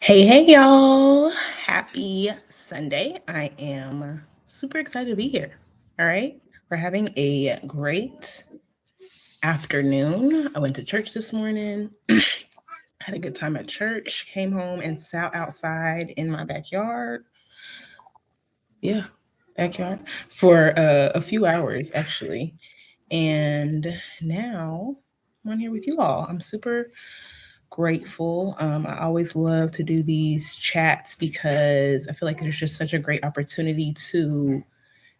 Hey, y'all. Happy Sunday. I am super excited to be here. All right. We're having a great afternoon. I went to church this morning, had a good time at church, came home and sat outside in my backyard. Yeah, backyard for a few hours, actually. And now I'm on here with you all. I'm super grateful. I always love to do these chats because I feel like there's just such a great opportunity to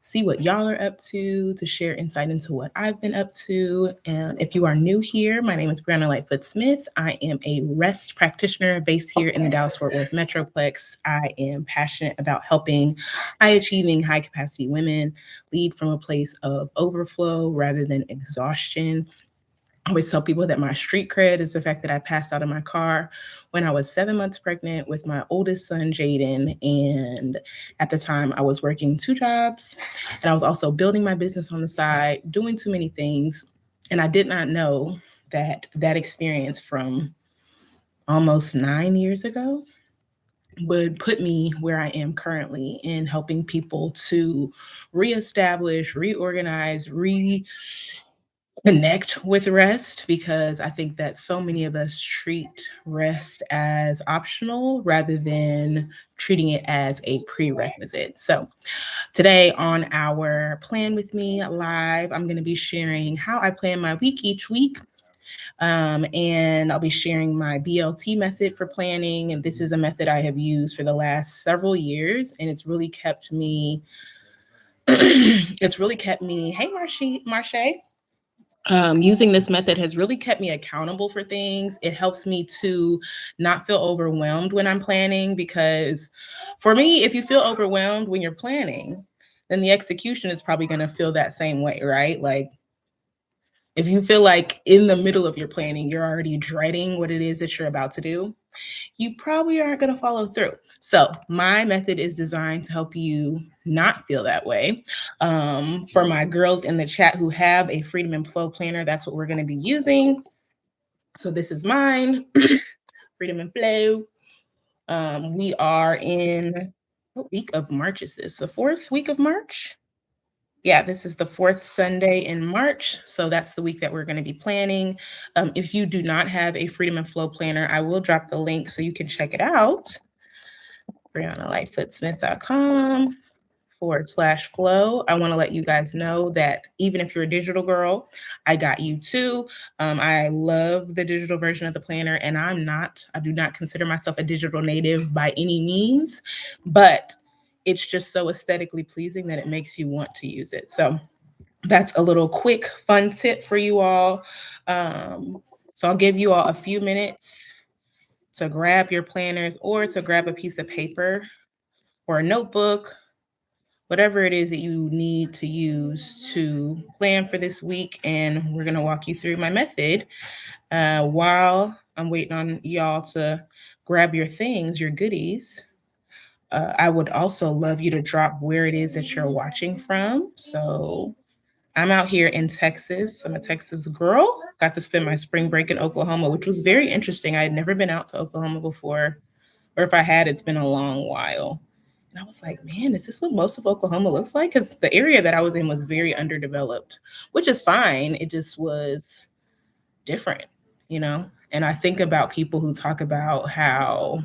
see what y'all are up to share insight into what I've been up to. And if you are new here, my name is Brianna Lightfoot Smith. I am a rest practitioner based here in the Dallas Fort Worth Metroplex. I am passionate about helping high achieving, high capacity women lead from a place of overflow rather than exhaustion. I always tell people that my street cred is the fact that I passed out in my car when I was 7 months pregnant with my oldest son, Jaden. And at the time, I was working two jobs and I was also building my business on the side, doing too many things. And I did not know that that experience from almost 9 years ago would put me where I am currently in helping people to reestablish, reorganize, connect with rest because I think that so many of us treat rest as optional rather than treating it as a prerequisite. So, today on our Plan With Me Live, I'm going to be sharing how I plan my week each week. And I'll be sharing my BLT method for planning. And this is a method I have used for the last several years, and it's really kept me. It's really kept me. Hey, Marche, using this method has really kept me accountable for things. It helps me to not feel overwhelmed when I'm planning because for me, if you feel overwhelmed when you're planning, then the execution is probably going to feel that same way, right? Like if you feel like in the middle of your planning, you're already dreading what it is that you're about to do, you probably aren't going to follow through. So, my method is designed to help you not feel that way. For my girls in the chat who have a Freedom and Flow planner, that's what we're going to be using. So, this is mine, Freedom and Flow. We are in what week of March is this? The fourth week of March? Yeah, this is the fourth Sunday in March. So that's the week that we're going to be planning. If you do not have a Freedom and Flow planner, I will drop the link so you can check it out. BriannaLightfootSmith.com/flow. I want to let you guys know that even if you're a digital girl, I got you too. I love the digital version of the planner, and I do not consider myself a digital native by any means, but it's just so aesthetically pleasing that it makes you want to use it. So that's a little quick fun tip for you all. Um, so I'll give you all a few minutes to grab your planners or to grab a piece of paper or a notebook, whatever it is that you need to use to plan for this week. And we're going to walk you through my method while I'm waiting on y'all to grab your things, your goodies. I would also love you to drop where it is that you're watching from. So I'm out here in Texas. I'm a Texas girl. Got to spend my spring break in Oklahoma, which was very interesting. I had never been out to Oklahoma before, or if I had, it's been a long while. And I was like, man, is this what most of Oklahoma looks like? Because the area that I was in was very underdeveloped, which is fine. It just was different, you know? And I think about people who talk about how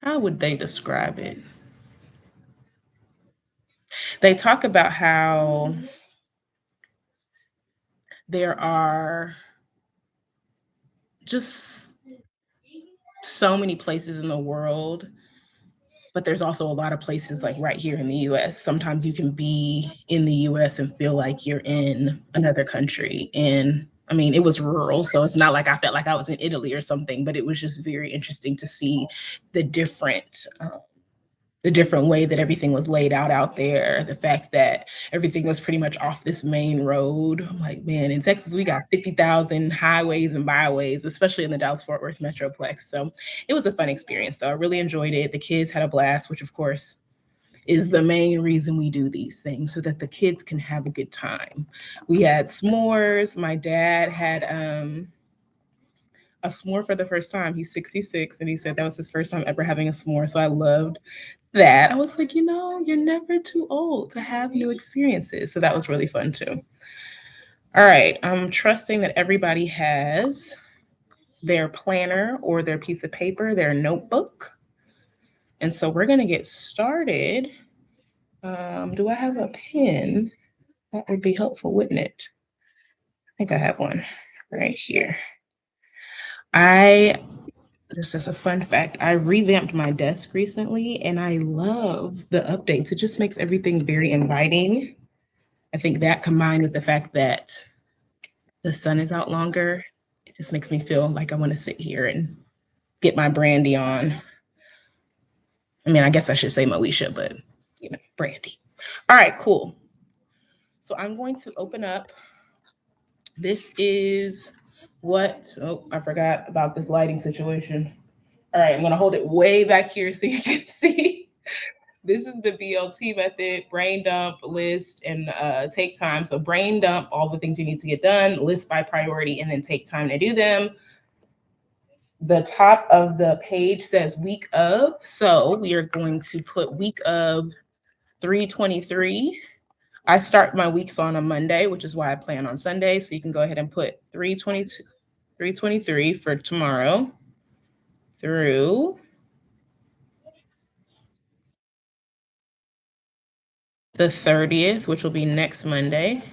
would they describe it? They talk about how there are just so many places in the world, but there's also a lot of places like right here in the US. Sometimes you can be in the US and feel like you're in another country. And I mean, it was rural, so it's not like I felt like I was in Italy or something, but it was just very interesting to see the different way that everything was laid out there. The fact that everything was pretty much off this main road. I'm like, man, in Texas, we got 50,000 highways and byways, especially in the Dallas Fort Worth Metroplex. So it was a fun experience. So I really enjoyed it. The kids had a blast, which of course is the main reason we do these things so that the kids can have a good time. We had s'mores. My dad had a s'more for the first time. He's 66 and he said that was his first time ever having a s'more. So I loved that. I was like, you're never too old to have new experiences. So that was really fun too. All right. I'm trusting that everybody has their planner or their piece of paper, their notebook. And so we're going to get started. Do I have a pen? That would be helpful, wouldn't it? I think I have one right here. Just as a fun fact, I revamped my desk recently and I love the updates. It just makes everything very inviting. I think that combined with the fact that the sun is out longer, it just makes me feel like I want to sit here and get my brandy on. I mean, I guess I should say Moesha, but brandy. All right, cool. So I'm going to open up. This is I forgot about this lighting situation. All right, I'm gonna hold it way back here so you can see. This is the BLT method, brain dump, list, and take time. So brain dump, all the things you need to get done, list by priority, and then take time to do them. The top of the page says week of. So we are going to put week of 323. I start my weeks on a Monday, which is why I plan on Sunday. So you can go ahead and put 323 for tomorrow through the 30th, which will be next Monday.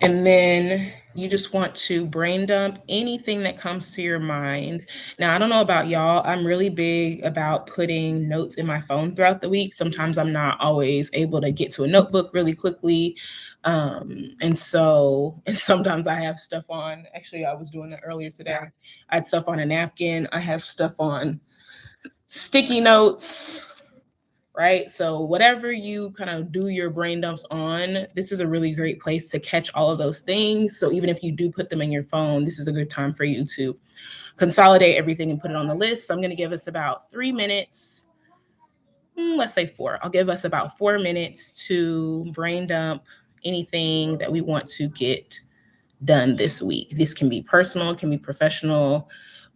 And then you just want to brain dump anything that comes to your mind. Now, I don't know about y'all. I'm really big about putting notes in my phone throughout the week. Sometimes I'm not always able to get to a notebook really quickly. And sometimes I have stuff on. Actually, I was doing that earlier today. I had stuff on a napkin. I have stuff on sticky notes, right? So whatever you kind of do your brain dumps on, this is a really great place to catch all of those things. So even if you do put them in your phone, this is a good time for you to consolidate everything and put it on the list. So I'm going to give us about 3 minutes. Let's say 4. I'll give us about 4 minutes to brain dump anything that we want to get done this week. This can be personal, it can be professional.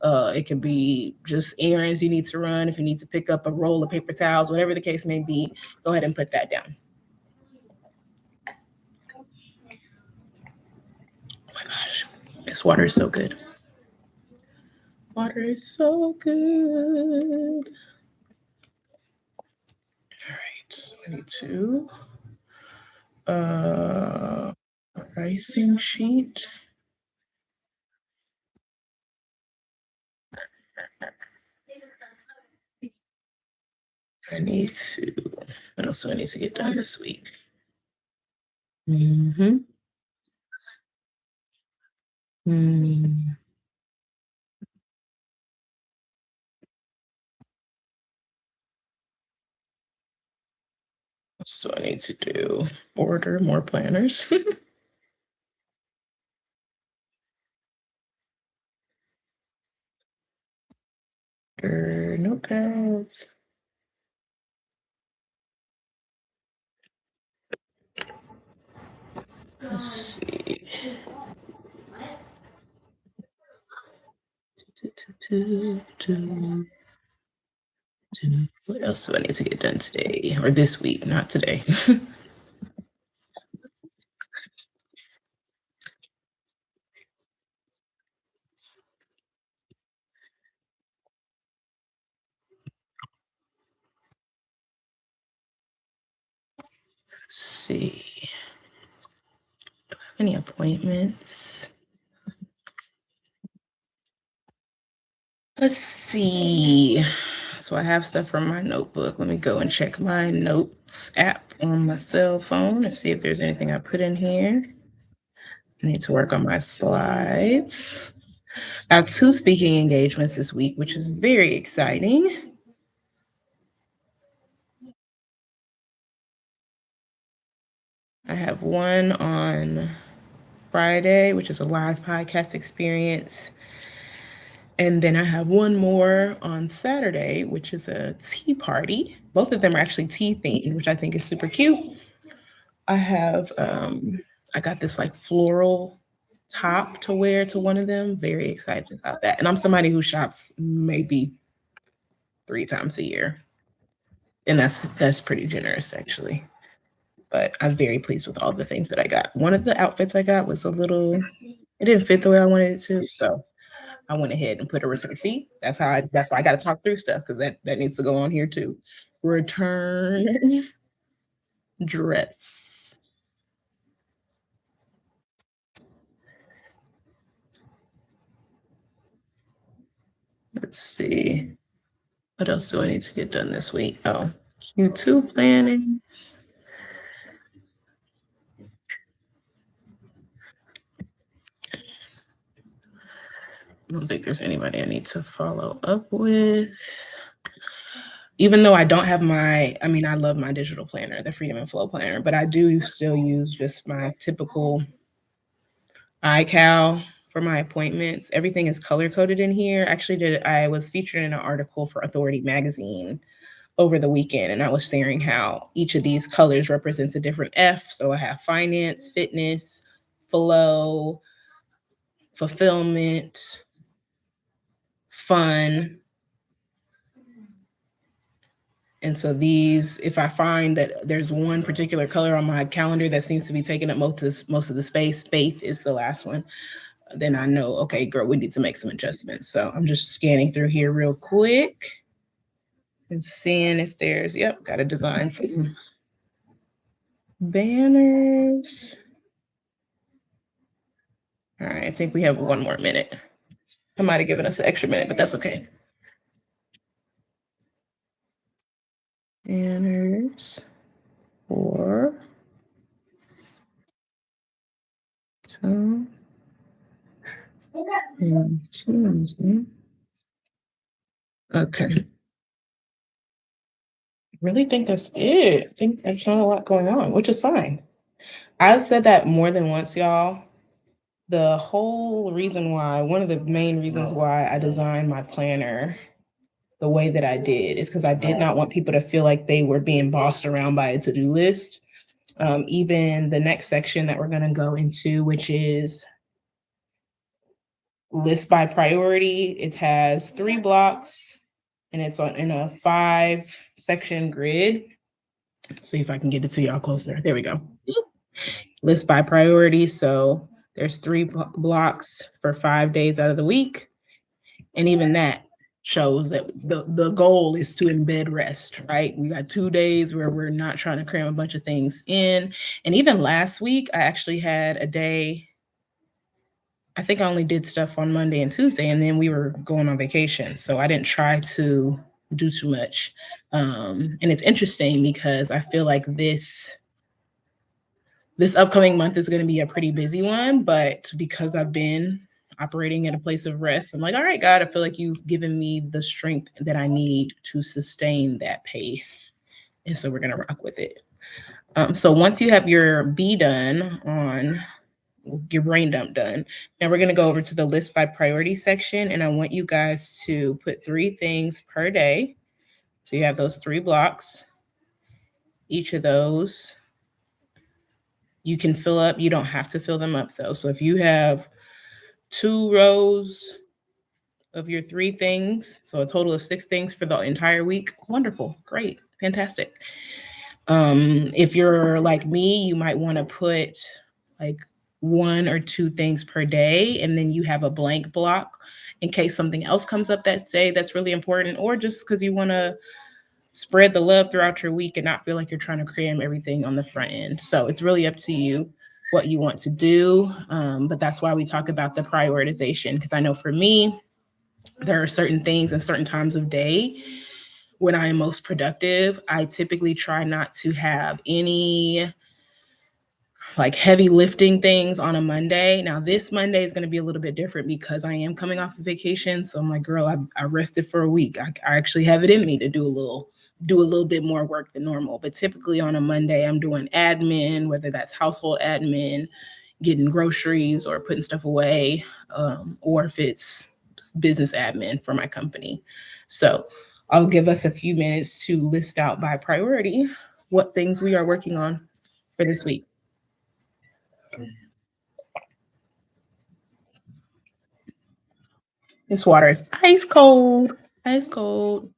It could be just errands you need to run. If you need to pick up a roll of paper towels, whatever the case may be, go ahead and put that down. Oh my gosh, this water is so good. Water is so good. All right, I need to pricing sheet. What else do I need to get done this week? Mm-hmm. So I need to do order more planners. Order notepads. Let's see. What else do I need to get done today or this week? Not today. Let's see. Any appointments? Let's see. So I have stuff from my notebook. Let me go and check my notes app on my cell phone and see if there's anything I put in here. I need to work on my slides. I have 2 speaking engagements this week, which is very exciting. I have one on Friday, which is a live podcast experience. And then I have one more on Saturday, which is a tea party. Both of them are actually tea themed, which I think is super cute. I have I got this like floral top to wear to one of them. Very excited about that. And I'm somebody who shops maybe 3 times a year. And that's pretty generous actually. But I'm very pleased with all the things that I got. One of the outfits I got was a little it didn't fit the way I wanted it to. So I went ahead and put a receipt. See, that's why I gotta talk through stuff because that needs to go on here too. Return dress. Let's see. What else do I need to get done this week? Oh, YouTube planning. I don't think there's anybody I need to follow up with. Even though I don't have I mean, I love my digital planner, the Freedom and Flow planner, but I do still use just my typical iCal for my appointments. Everything is color coded in here. Actually, I was featured in an article for Authority magazine over the weekend, and I was sharing how each of these colors represents a different F. So I have finance, fitness, flow, fulfillment, fun. And so these, if I find that there's one particular color on my calendar that seems to be taking up most of the space, faith is the last one, then I know, okay, girl, we need to make some adjustments. So I'm just scanning through here real quick and seeing if there's, yep, got to design some banners. All right, I think we have 1 more minute. I might have given us an extra minute, but that's okay. Banners for some okay. Really think that's it. I think there's not a lot going on, which is fine. I've said that more than once, y'all. The whole reason why, one of the main reasons why I designed my planner the way that I did is because I did not want people to feel like they were being bossed around by a to-do list. Even the next section that we're going to go into, which is list by priority, it has 3 blocks and it's in a 5 section grid. See if I can get it to y'all closer. There we go. List by priority. So there's 3 blocks for 5 days out of the week. And even that shows that the goal is to embed rest, right? We got 2 days where we're not trying to cram a bunch of things in. And even last week, I actually had a day. I think I only did stuff on Monday and Tuesday, and then we were going on vacation. So I didn't try to do too much. And it's interesting because I feel like this upcoming month is going to be a pretty busy one, but because I've been operating in a place of rest, I'm like, all right, God, I feel like you've given me the strength that I need to sustain that pace. And so we're going to rock with it. So once you have your B done on your brain dump done, now we're going to go over to the list by priority section. And I want you guys to put 3 things per day. So you have those 3 blocks. Each of those you can fill up. You don't have to fill them up though. So if you have 2 rows of your 3 things, so a total of 6 things for the entire week, wonderful, great, fantastic. If you're like me, you might want to put like 1 or 2 things per day, and then you have a blank block in case something else comes up that day that's really important, or just because you want to spread the love throughout your week and not feel like you're trying to cram everything on the front end. So it's really up to you what you want to do. But that's why we talk about the prioritization, because I know for me, there are certain things and certain times of day when I am most productive. I typically try not to have any like heavy lifting things on a Monday. Now, this Monday is going to be a little bit different because I am coming off of vacation. So I'm like, girl, I rested for a week. I actually have it in me to do a little bit more work than normal. But typically on a Monday, I'm doing admin, whether that's household admin, getting groceries or putting stuff away, or if it's business admin for my company. So I'll give us a few minutes to list out by priority what things we are working on for this week. This water is ice cold. Ice cold.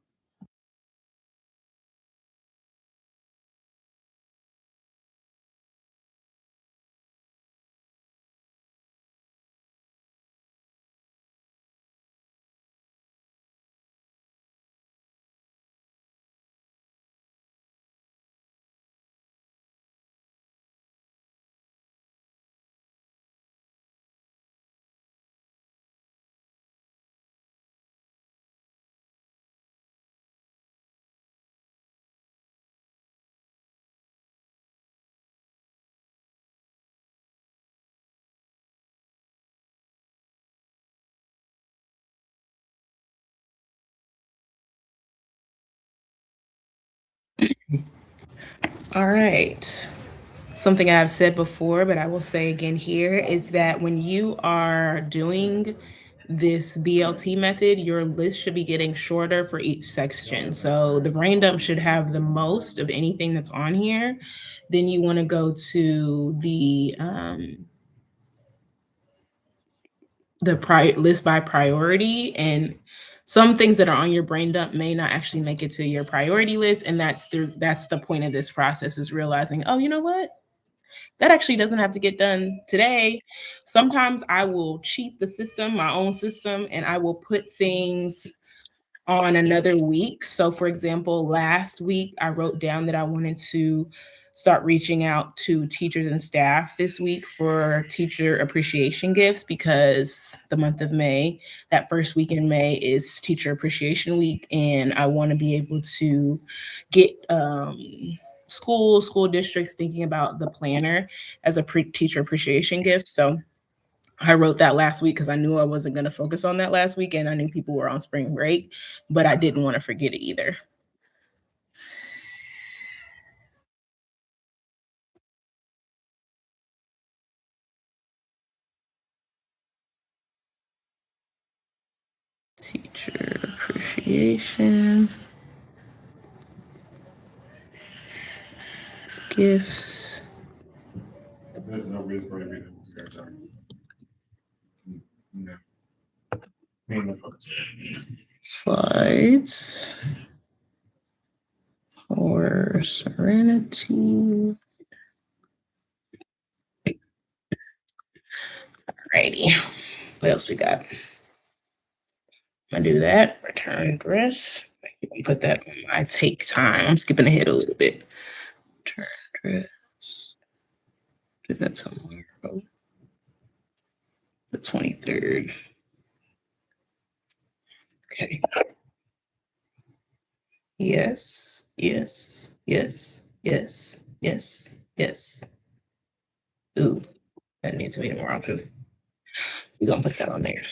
All right. Something I've said before, but I will say again here is that when you are doing this BLT method, your list should be getting shorter for each section. So the brain dump should have the most of anything that's on here. Then you want to go to the list by priority, and some things that are on your brain dump may not actually make it to your priority list, and that's the point of this process, is realizing, oh, you know what, that actually doesn't have to get done today. Sometimes I will cheat the system, my own system, and I will put things on another week. So, for example, last week I wrote down that I wanted to start reaching out to teachers and staff this week for teacher appreciation gifts, because the month of May, that first week in May, is Teacher Appreciation Week. And I want to be able to get school districts thinking about the planner as a teacher appreciation gift. So I wrote that last week because I knew I wasn't going to focus on that last week, and I knew people were on spring break, but I didn't want to forget it either. Teacher appreciation gifts. There's no reason for it to be slides for serenity. Alrighty. What else we got? I'm gonna do that. Return dress. Put that on my take time. I'm skipping ahead a little bit. Return dress. Do that tomorrow. The 23rd. Okay. Yes, yes, yes, yes, yes, yes. Ooh, that needs to be tomorrow too. We're gonna put that on there.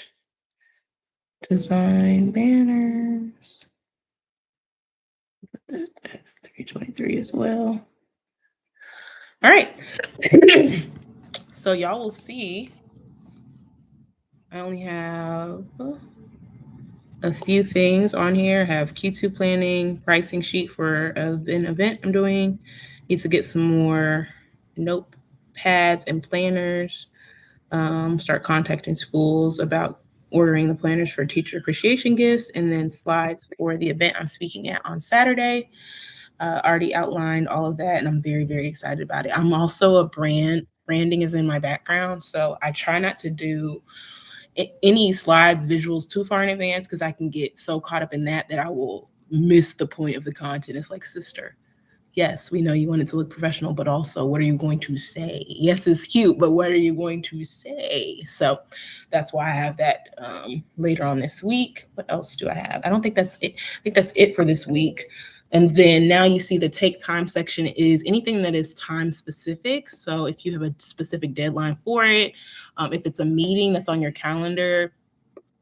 Design banners. Put that at 323 as well. All right. So y'all will see I only have a few things on here. I have Q2 planning, pricing sheet for an event I'm doing. Need to get some more notepads and planners. Start contacting schools about ordering the planners for teacher appreciation gifts, and then slides for the event I'm speaking at on Saturday. Already outlined all of that, and I'm very, very excited about it. I'm also a branding is in my background, so I try not to do any slides, visuals too far in advance, because I can get so caught up in that I will miss the point of the content. It's like, sister, yes, we know you want it to look professional, but also, what are you going to say? Yes, it's cute, but what are you going to say? So that's why I have that later on this week. What else do I have? I don't think that's it. I think that's it for this week. And then now you see the take time section is anything that is time specific. So if you have a specific deadline for it, if it's a meeting that's on your calendar,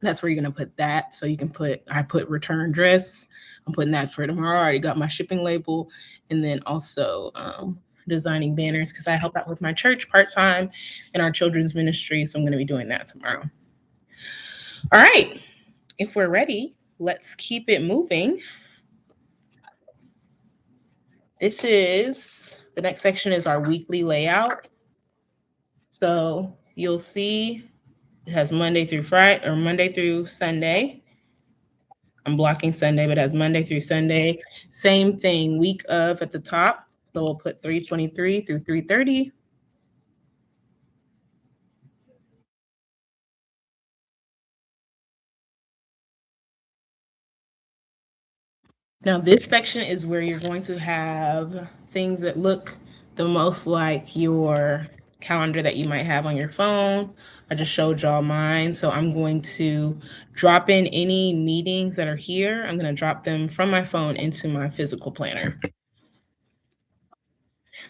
that's where you're gonna put that. So you can I put return dress. I'm putting that for tomorrow. I already got my shipping label. And then also designing banners, because I help out with my church part-time and our children's ministry. So I'm gonna be doing that tomorrow. All right. If we're ready, let's keep it moving. The next section is our weekly layout. So you'll see it has Monday through Friday or Monday through Sunday. I'm blocking Sunday, but it has Monday through Sunday. Same thing, week of at the top. So we'll put 323 through 330. Now, this section is where you're going to have things that look the most like your calendar that you might have on your phone. I just showed y'all mine. So I'm going to drop in any meetings that are here. I'm going to drop them from my phone into my physical planner.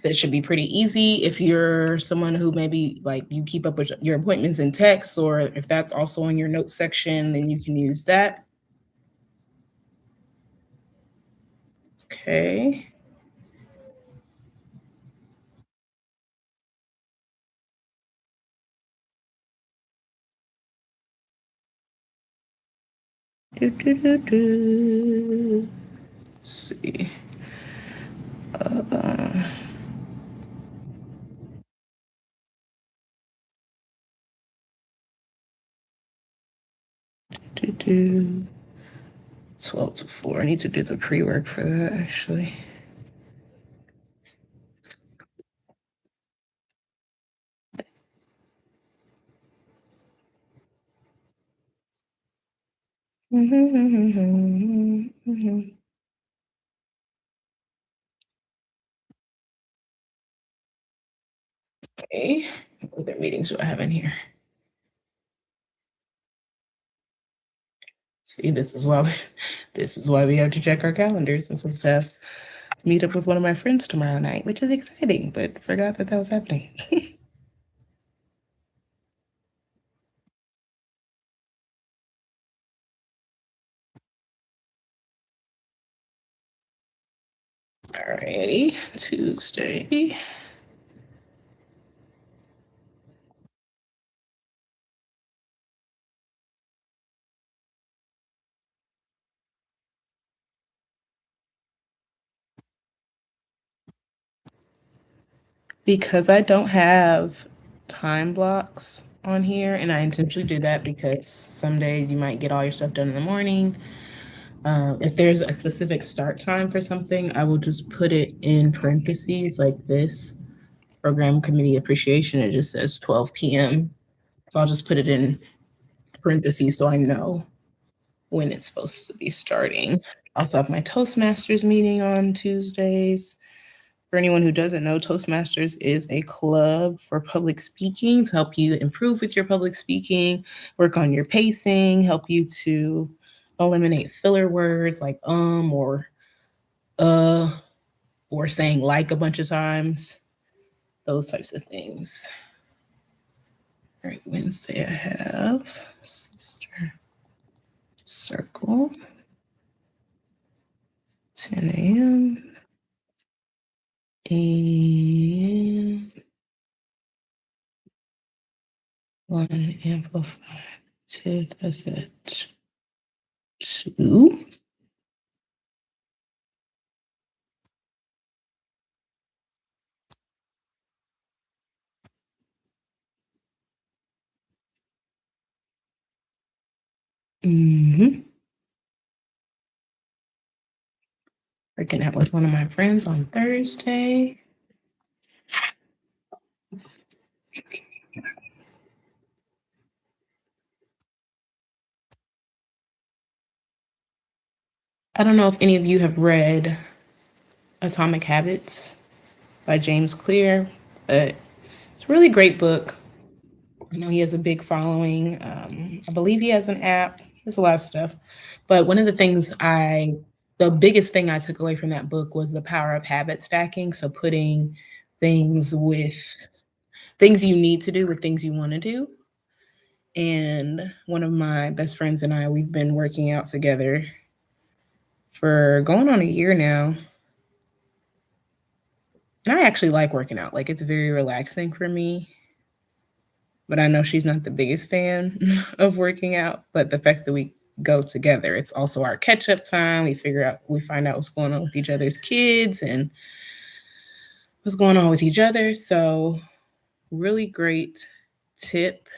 That should be pretty easy if you're someone who maybe like you keep up with your appointments in text, or if that's also in your notes section, then you can use that. Okay. Do, do, do, do. Let's see. Uh, do, do. 12 to 4. I need to do the pre work for that actually. Okay. What other meetings do I have in here? See, this is why we have to check our calendars. I'm supposed to have meet up with one of my friends tomorrow night, which is exciting, but forgot that that was happening. Alrighty, Tuesday. Because I don't have time blocks on here, and I intentionally do that because some days you might get all your stuff done in the morning. If there's a specific start time for something, I will just put it in parentheses like this program committee appreciation. It just says 12 p.m. So I'll just put it in parentheses so I know when it's supposed to be starting. I also have my Toastmasters meeting on Tuesdays. For anyone who doesn't know, Toastmasters is a club for public speaking to help you improve with your public speaking, work on your pacing, help you to eliminate filler words like uh or saying like a bunch of times, those types of things. All right, Wednesday I have Sister Circle, 10 a.m. and one amplified to that's it. Two. Mm-hmm. Working out with one of my friends on Thursday. I don't know if any of you have read Atomic Habits by James Clear, but it's a really great book. I know he has a big following. I believe he has an app. There's a lot of stuff. But one of the things the biggest thing I took away from that book was the power of habit stacking. So putting things with things you need to do with things you want to do. And one of my best friends and I, we've been working out together for going on a year now. And I actually like working out. Like it's very relaxing for me. But I know she's not the biggest fan of working out. But the fact that we go together, it's also our catch up time. We find out what's going on with each other's kids and what's going on with each other. So really great tip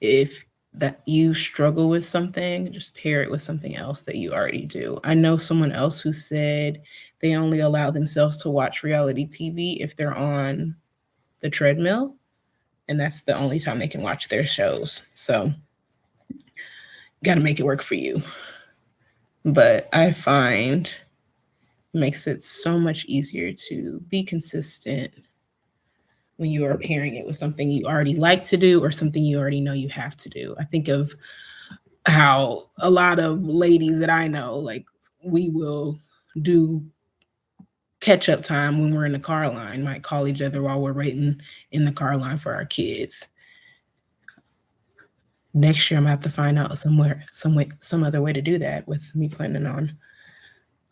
if that you struggle with something, just pair it with something else that you already do. I know someone else who said they only allow themselves to watch reality TV if they're on the treadmill, and that's the only time they can watch their shows. So, got to make it work for you. But I find it makes it so much easier to be consistent when you are pairing it with something you already like to do or something you already know you have to do. I think of how a lot of ladies that I know, like, we will do catch up time when we're in the car line, might call each other while we're waiting in the car line for our kids. Next year, I'm gonna have to find out somewhere, some way, some other way to do that with me planning on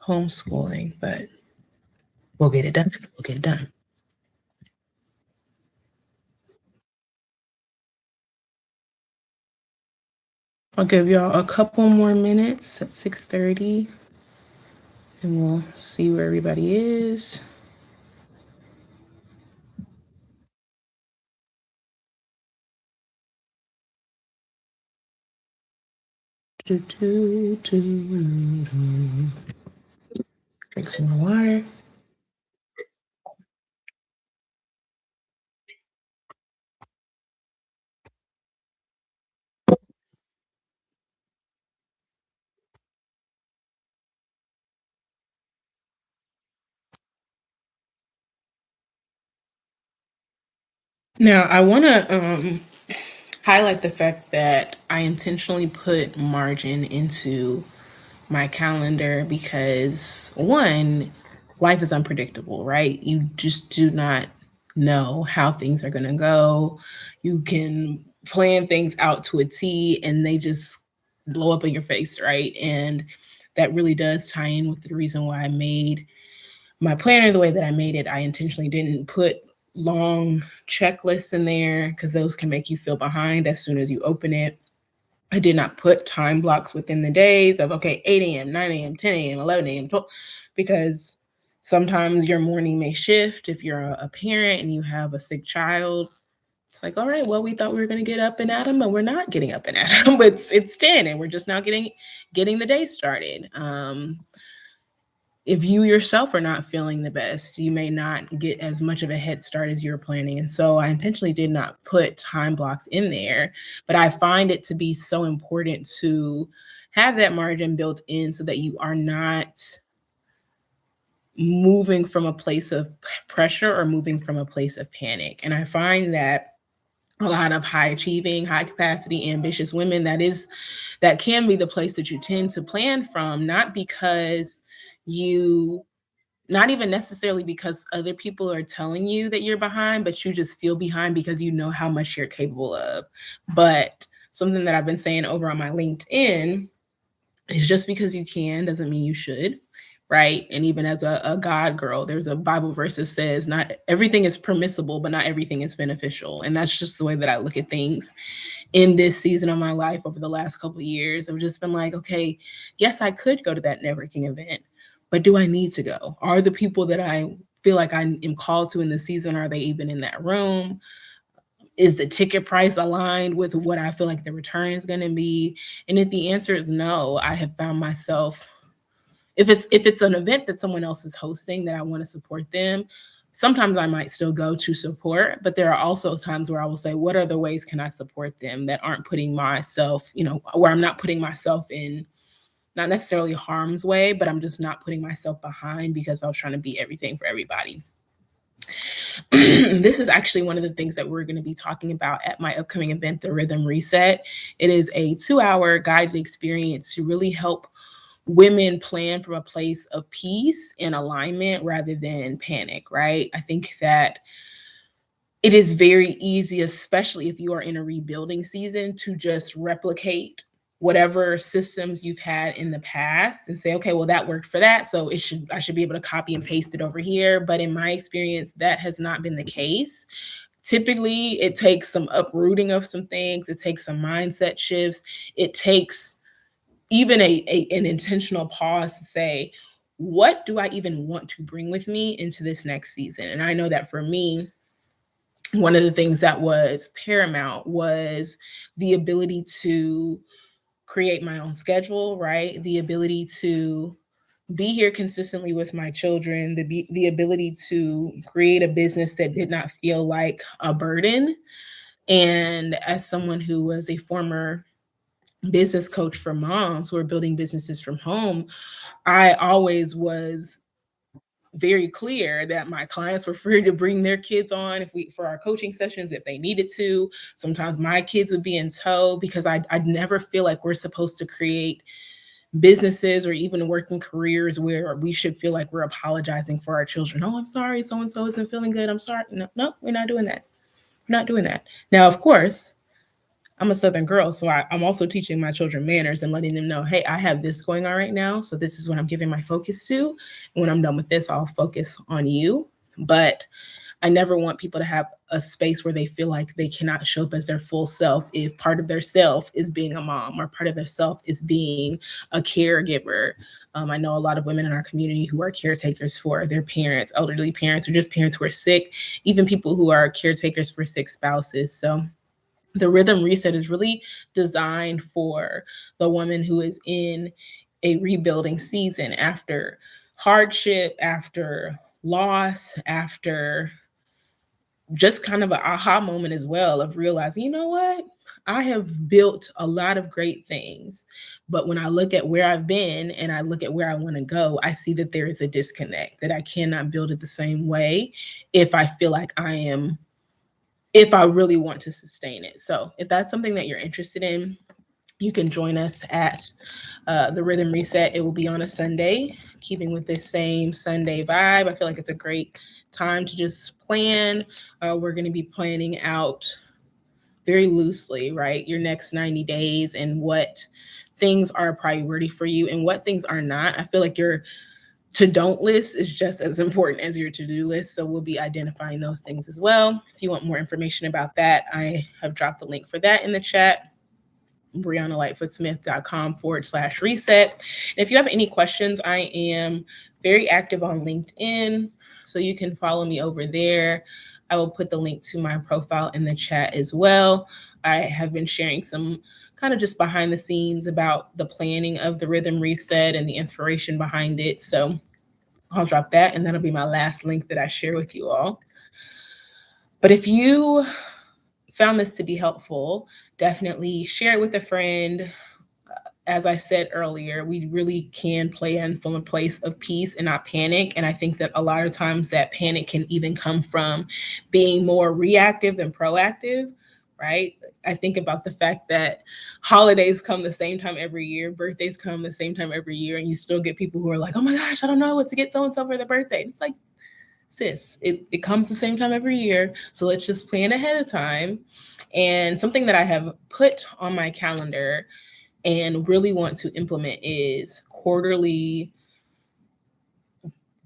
homeschooling, but we'll get it done. We'll get it done. I'll give y'all a couple more minutes at 6:30 and we'll see where everybody is. Do, do, do, do. Drink some more water. Now, I want to highlight the fact that I intentionally put margin into my calendar because one, life is unpredictable, right? You just do not know how things are going to go. You can plan things out to a T and they just blow up in your face, right? And that really does tie in with the reason why I made my planner the way that I made it. I intentionally didn't put long checklists in there because those can make you feel behind as soon as you open it. I did not put time blocks within the days of, okay, 8 a.m., 9 a.m., 10 a.m., 11 a.m., 12, because sometimes your morning may shift if you're a parent and you have a sick child. It's like, all right, well, we thought we were going to get up and at 'em, but we're not getting up and at 'em. It's 10 and we're just now getting the day started. If you yourself are not feeling the best, you may not get as much of a head start as you're planning. And so I intentionally did not put time blocks in there, but I find it to be so important to have that margin built in so that you are not moving from a place of pressure or moving from a place of panic. And I find that a lot of high achieving, high capacity, ambitious women, that can be the place that you tend to plan from, not because you not even necessarily because other people are telling you that you're behind, but you just feel behind because you know how much you're capable of. But something that I've been saying over on my LinkedIn is just because you can doesn't mean you should. Right. And even as a God girl, there's a Bible verse that says, not everything is permissible, but not everything is beneficial. And that's just the way that I look at things in this season of my life over the last couple of years. I've just been like, okay, yes, I could go to that networking event, but do I need to go? Are the people that I feel like I am called to in the season, are they even in that room? Is the ticket price aligned with what I feel like the return is going to be? And if the answer is no, I have found myself, if it's an event that someone else is hosting that I want to support them, sometimes I might still go to support, but there are also times where I will say, what other ways can I support them that aren't putting myself, where I'm not putting myself in not necessarily harm's way, but I'm just not putting myself behind because I was trying to be everything for everybody. This is actually one of the things that we're going to be talking about at my upcoming event, the Rhythm Reset. It is a 2-hour guided experience to really help women plan from a place of peace and alignment rather than panic, right? I think that it is very easy, especially if you are in a rebuilding season, to just replicate whatever systems you've had in the past and say, okay, well, that worked for that. So I should be able to copy and paste it over here. But in my experience, that has not been the case. Typically, it takes some uprooting of some things, it takes some mindset shifts, it takes even an intentional pause to say, what do I even want to bring with me into this next season? And I know that for me, one of the things that was paramount was the ability to create my own schedule, right? The ability to be here consistently with my children, the ability to create a business that did not feel like a burden. And as someone who was a former business coach for moms who are building businesses from home, I always was very clear that my clients were free to bring their kids on if we for our coaching sessions if they needed to. Sometimes my kids would be in tow because I never feel like we're supposed to create businesses or even working careers where we should feel like we're apologizing for our children. Oh, I'm sorry, so and so isn't feeling good. I'm sorry. No, no, we're not doing that. We're not doing that. Now, of course, I'm a Southern girl, so I'm also teaching my children manners and letting them know, hey, I have this going on right now. So this is what I'm giving my focus to. And when I'm done with this, I'll focus on you. But I never want people to have a space where they feel like they cannot show up as their full self if part of their self is being a mom or part of their self is being a caregiver. I know a lot of women in our community who are caretakers for their parents, elderly parents, or just parents who are sick, even people who are caretakers for sick spouses. So the rhythm reset is really designed for the woman who is in a rebuilding season after hardship, after loss, after just kind of an aha moment as well of realizing, you know what? I have built a lot of great things. But when I look at where I've been and I look at where I want to go, I see that there is a disconnect, that I cannot build it the same way if I feel like I am, if I really want to sustain it. So if that's something that you're interested in, you can join us at the Rhythm Reset. It will be on a Sunday, keeping with this same Sunday vibe. I feel like it's a great time to just plan. We're going to be planning out very loosely, right? Your next 90 days and what things are a priority for you and what things are not. I feel like your to don't list is just as important as your to do list. So we'll be identifying those things as well. If you want more information about that, I have dropped the link for that in the chat. BriannaLightfootSmith.com/reset. And if you have any questions, I am very active on LinkedIn, so you can follow me over there. I will put the link to my profile in the chat as well. I have been sharing some kind of just behind the scenes about the planning of the Rhythm Reset and the inspiration behind it. So I'll drop that, and that'll be my last link that I share with you all. But if you found this to be helpful, definitely share it with a friend. As I said earlier, we really can plan from a place of peace and not panic. And I think that a lot of times that panic can even come from being more reactive than proactive, right? I think about the fact that holidays come the same time every year, birthdays come the same time every year, and you still get people who are like, oh my gosh, I don't know what to get so and so for their birthday. It's like, sis, it comes the same time every year. So let's just plan ahead of time. And something that I have put on my calendar and really want to implement is quarterly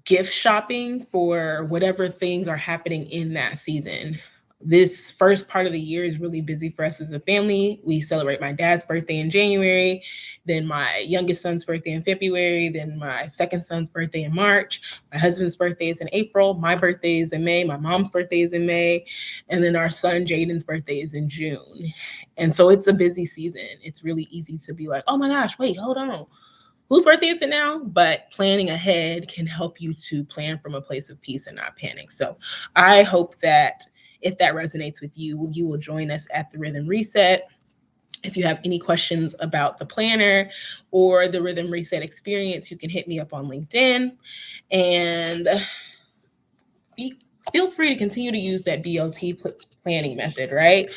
gift shopping for whatever things are happening in that season. This first part of the year is really busy for us as a family. We celebrate my dad's birthday in January, then my youngest son's birthday in February, then my second son's birthday in March. My husband's birthday is in April. My birthday is in May. My mom's birthday is in May. And then our son Jaden's birthday is in June. And so it's a busy season. It's really easy to be like, oh my gosh, wait, hold on, whose birthday is it now? But planning ahead can help you to plan from a place of peace and not panic. So I hope that if that resonates with you, you will join us at the Rhythm Reset. If you have any questions about the planner or the Rhythm Reset experience, you can hit me up on LinkedIn, and feel free to continue to use that BOT planning method, right?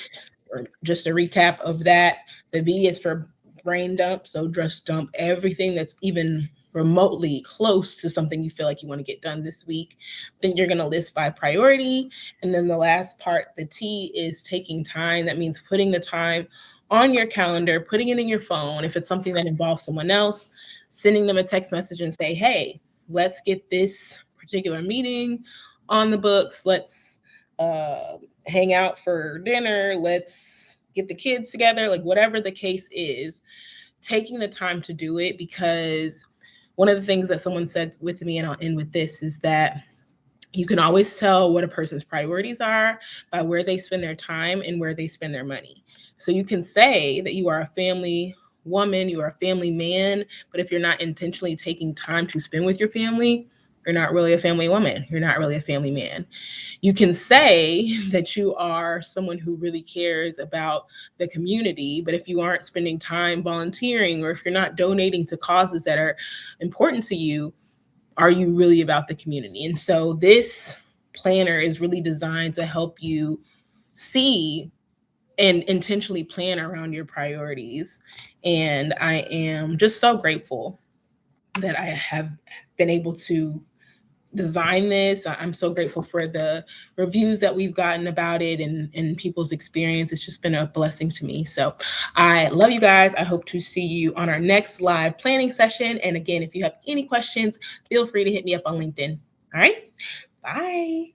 Or just a recap of that. The B is for brain dump. So just dump everything that's even remotely close to something you feel like you want to get done this week. Then you're going to list by priority. And then the last part, the T, is taking time. That means putting the time on your calendar, putting it in your phone. If it's something that involves someone else, sending them a text message and say, hey, let's get this particular meeting on the books. Let's hang out for dinner. Let's get the kids together. Like whatever the case is, taking the time to do it. Because one of the things that someone said with me, and I'll end with this, is that You can always tell what a person's priorities are by where they spend their time and where they spend their money. So you can say that you are a family woman, you are a family man, but if you're not intentionally taking time to spend with your family, you're not really a family woman. You're not really a family man. You can say that you are someone who really cares about the community, but if you aren't spending time volunteering or if you're not donating to causes that are important to you, are you really about the community? And so this planner is really designed to help you see and intentionally plan around your priorities. And I am just so grateful that I have been able to design this. I'm so grateful for the reviews that we've gotten about it and people's experience. It's just been a blessing to me. So I love you guys. I hope to see you on our next live planning session. And again, if you have any questions, feel free to hit me up on LinkedIn. All right. Bye.